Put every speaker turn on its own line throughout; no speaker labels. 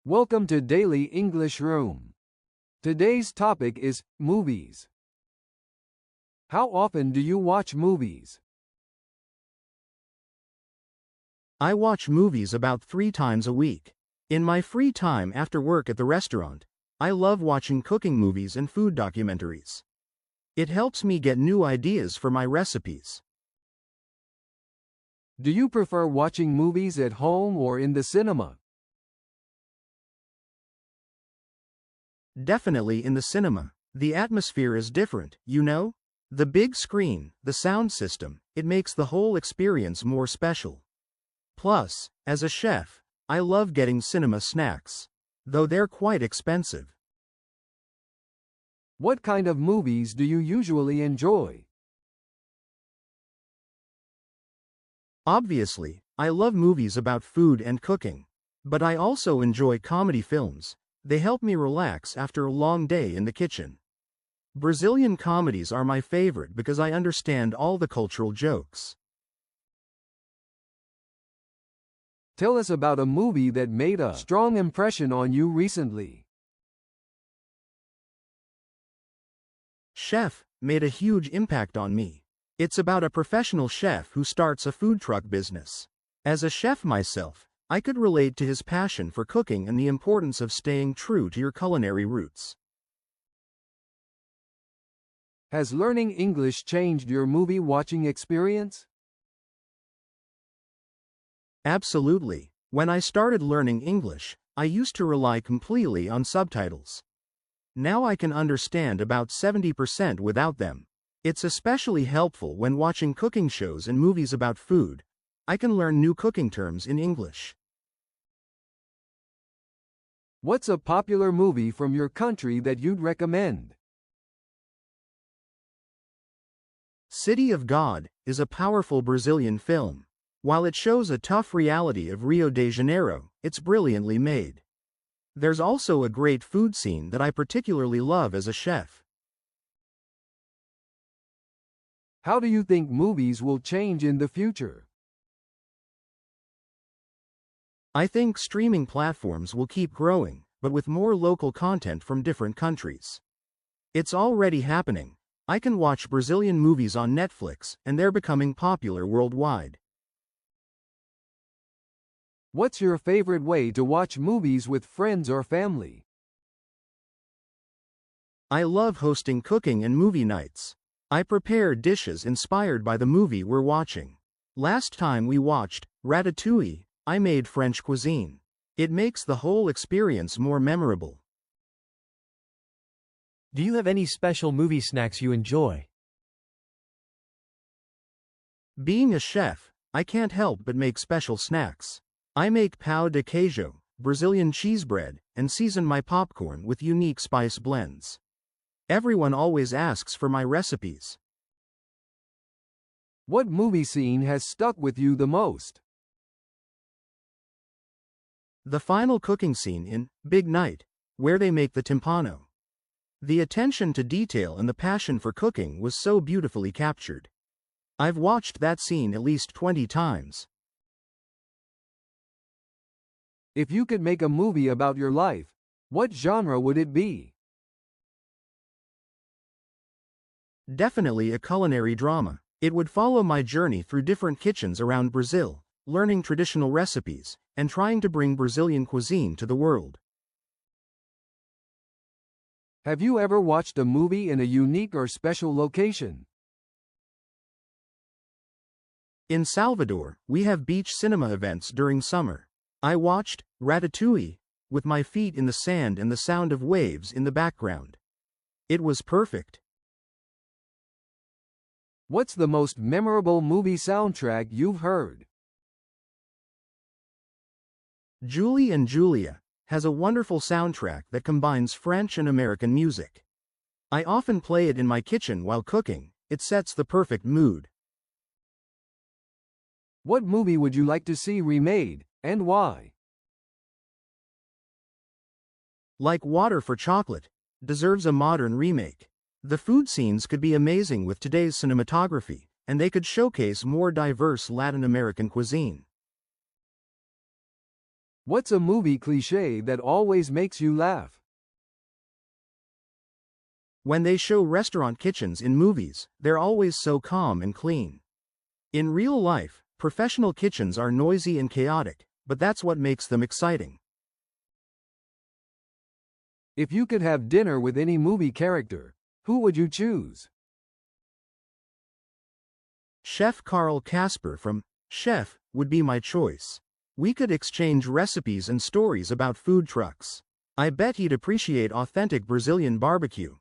Welcome to Daily English Room. Today's topic is movies. How often do you watch movies?
I watch movies about 3 times a week. In my free time after work at the restaurant, I love watching cooking movies and food documentaries. It helps me get new ideas for my recipes.
Do you prefer watching movies at home or in the cinema?
Definitely in the cinema. The atmosphere is different, you know? The big screen, the sound system, it makes the whole experience more special. Plus, as a chef, I love getting cinema snacks, though they're quite expensive.
What kind of movies do you usually enjoy?
Obviously, I love movies about food and cooking. But I also enjoy comedy films. They help me relax after a long day in the kitchen. Brazilian comedies are my favorite because I understand all the cultural jokes.
Tell us about a movie that made a strong impression on you recently.
Chef made a huge impact on me. It's about a professional chef who starts a food truck business. As a chef myself, I could relate to his passion for cooking and the importance of staying true to your culinary roots.
Has learning English changed your movie watching experience?
Absolutely. When I started learning English, I used to rely completely on subtitles. Now I can understand about 70% without them. It's especially helpful when watching cooking shows and movies about food. I can learn new cooking terms in English.
What's a popular movie from your country that you'd recommend?
City of God is a powerful Brazilian film. While it shows a tough reality of Rio de Janeiro, it's brilliantly made. There's also a great food scene that I particularly love as a chef.
How do you think movies will change in the future?
I think streaming platforms will keep growing, but with more local content from different countries. It's already happening. I can watch Brazilian movies on Netflix, and they're becoming popular worldwide.
What's your favorite way to watch movies with friends or family?
I love hosting cooking and movie nights. I prepare dishes inspired by the movie we're watching. Last time we watched Ratatouille, I made French cuisine. It makes the whole experience more memorable.
Do you have any special movie snacks you enjoy?
Being a chef, I can't help but make special snacks. I make pão de queijo, Brazilian cheese bread, and season my popcorn with unique spice blends. Everyone always asks for my recipes.
What movie scene has stuck with you the most?
The final cooking scene in Big Night, where they make the timpano. The attention to detail and the passion for cooking was so beautifully captured. I've watched that scene at least 20 times.
If you could make a movie about your life, what genre would it be?
Definitely a culinary drama. It would follow my journey through different kitchens around Brazil, learning traditional recipes, and trying to bring Brazilian cuisine to the world.
Have you ever watched a movie in a unique or special location?
In Salvador, we have beach cinema events during summer. I watched Ratatouille with my feet in the sand and the sound of waves in the background. It was perfect.
What's the most memorable movie soundtrack you've heard?
Julie and Julia has a wonderful soundtrack that combines French and American music. I often play it in my kitchen while cooking. It sets the perfect mood.
What movie would you like to see remade, and why?
Like Water for Chocolate deserves a modern remake. The food scenes could be amazing with today's cinematography, and they could showcase more diverse Latin American cuisine.
What's a movie cliché that always makes you laugh?
When they show restaurant kitchens in movies, they're always so calm and clean. In real life, professional kitchens are noisy and chaotic, but that's what makes them exciting.
If you could have dinner with any movie character, who would you choose?
Chef Carl Casper from Chef would be my choice. We could exchange recipes and stories about food trucks. I bet he'd appreciate authentic Brazilian barbecue.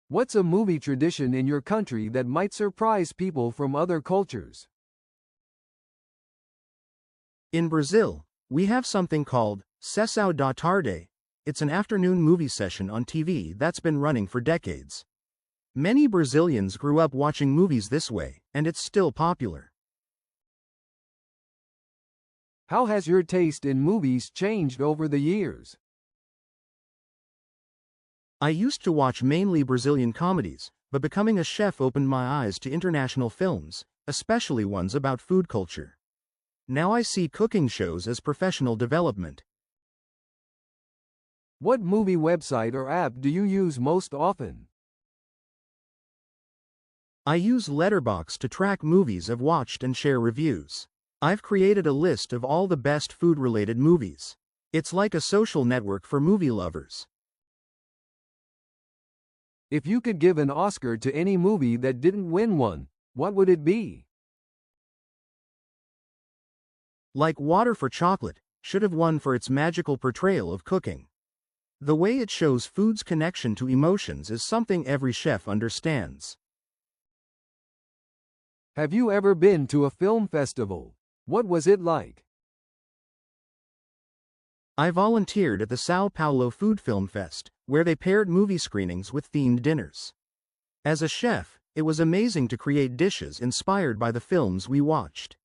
What's a movie tradition in your country that might surprise people from other cultures?
In Brazil, we have something called Sessão da Tarde. It's an afternoon movie session on TV that's been running for decades. Many Brazilians grew up watching movies this way, and it's still popular.
How has your taste in movies changed over the years?
I used to watch mainly Brazilian comedies, but becoming a chef opened my eyes to international films, especially ones about food culture. Now I see cooking shows as professional development.
What movie website or app do you use most often?
I use Letterboxd to track movies I've watched and share reviews. I've created a list of all the best food-related movies. It's like a social network for movie lovers.
If you could give an Oscar to any movie that didn't win one, what would it be?
Like Water for Chocolate, should have won for its magical portrayal of cooking. The way it shows food's connection to emotions is something every chef understands.
Have you ever been to a film festival? What was it like?
I volunteered at the São Paulo Food Film Fest, where they paired movie screenings with themed dinners. As a chef, it was amazing to create dishes inspired by the films we watched.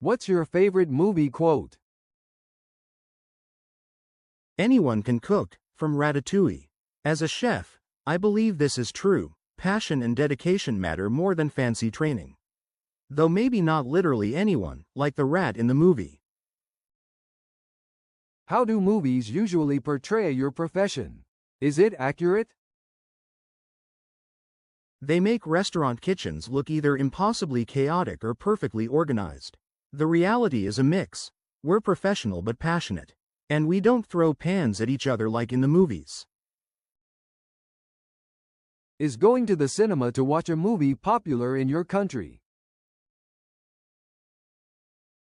What's your favorite movie quote?
Anyone can cook, from Ratatouille. As a chef, I believe this is true. Passion and dedication matter more than fancy training. Though maybe not literally anyone, like the rat in the movie.
How do movies usually portray your profession? Is it accurate?
They make restaurant kitchens look either impossibly chaotic or perfectly organized. The reality is a mix. We're professional but passionate. And we don't throw pans at each other like in the movies.
Is going to the cinema to watch a movie popular in your country?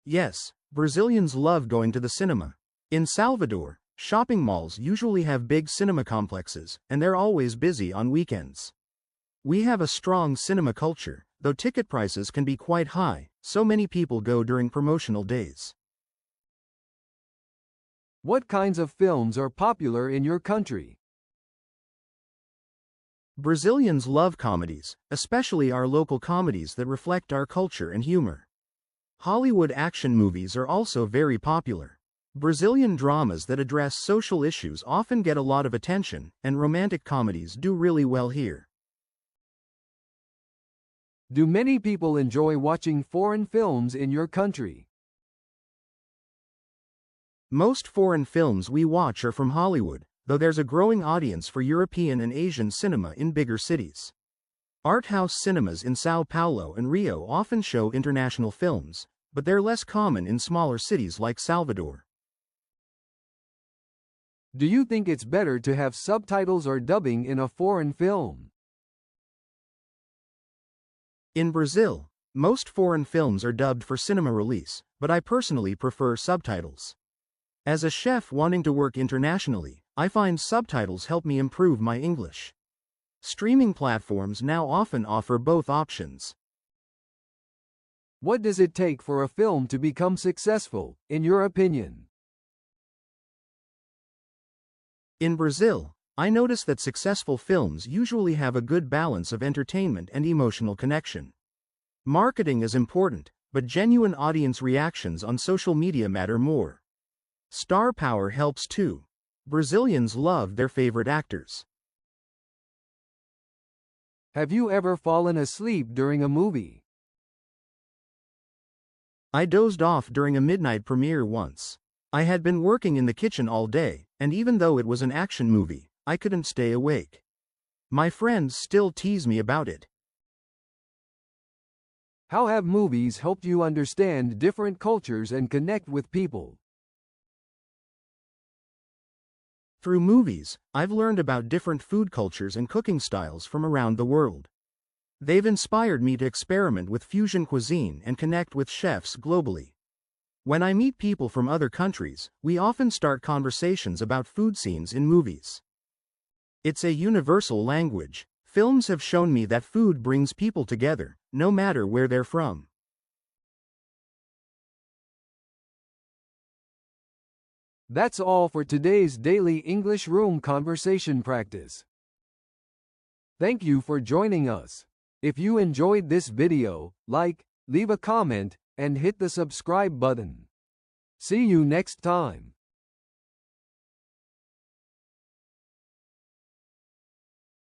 Yes, Brazilians love going to the cinema. In Salvador, shopping malls usually have big cinema complexes, and they're always busy on weekends. We have a strong cinema culture, though ticket prices can be quite high, so many people go during promotional days.
What kinds of films are popular in your country?
Brazilians love comedies, especially our local comedies that reflect our culture and humor. Hollywood action movies are also very popular. Brazilian dramas that address social issues often get a lot of attention, and romantic comedies do really well here.
Do many people enjoy watching foreign films in your country?
Most foreign films we watch are from Hollywood, though there's a growing audience for European and Asian cinema in bigger cities. Art house cinemas in São Paulo and Rio often show international films, but they're less common in smaller cities like Salvador.
Do you think it's better to have subtitles or dubbing in a foreign film?
In Brazil, most foreign films are dubbed for cinema release, but I personally prefer subtitles. As a chef wanting to work internationally, I find subtitles help me improve my English. Streaming platforms now often offer both options.
What does it take for a film to become successful, in your opinion?
In Brazil, I notice that successful films usually have a good balance of entertainment and emotional connection. Marketing is important, but genuine audience reactions on social media matter more. Star power helps too. Brazilians love their favorite actors.
Have you ever fallen asleep during a movie?
I dozed off during a midnight premiere once. I had been working in the kitchen all day, and even though it was an action movie, I couldn't stay awake. My friends still tease me about it.
How have movies helped you understand different cultures and connect with people?
Through movies, I've learned about different food cultures and cooking styles from around the world. They've inspired me to experiment with fusion cuisine and connect with chefs globally. When I meet people from other countries, we often start conversations about food scenes in movies. It's a universal language. Films have shown me that food brings people together, no matter where they're from.
That's all for today's daily English room conversation practice. Thank you for joining us. If you enjoyed this video, like, leave a comment, and hit the subscribe button. See you next time.